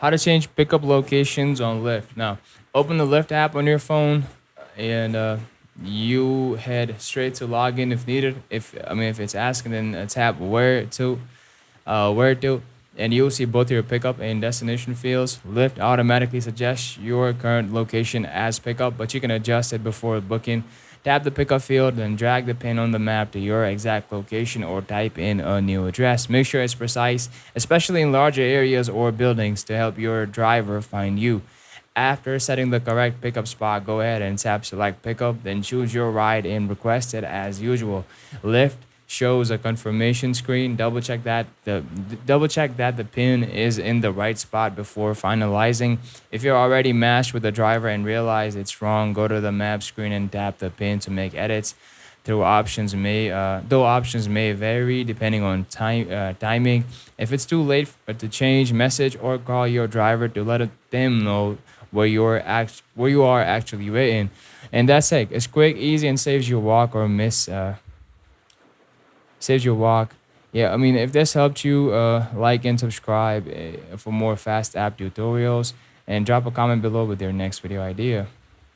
How to change pickup locations on Lyft. Now, open the Lyft app on your phone, and you head straight to login if needed. If it's asking, then tap where to, and you'll see both your pickup and destination fields. Lyft automatically suggests your current location as pickup, but you can adjust it before booking. Tap the pickup field, then drag the pin on the map to your exact location or type in a new address. Make sure it's precise, especially in larger areas or buildings, to help your driver find you. After setting the correct pickup spot, go ahead and tap select pickup, then choose your ride and request it as usual. Lyft shows a confirmation screen. Double check that the pin is in the right spot before finalizing. If you're already matched with the driver and realize it's wrong, go to the map screen and tap the pin to make edits. Though options may vary depending on timing. If it's too late to change, message or call your driver to let them know where you are actually waiting. And that's it. It's quick, easy, and saves your walk. Yeah, I mean, if this helped you, like and subscribe for more fast app tutorials, and drop a comment below with your next video idea.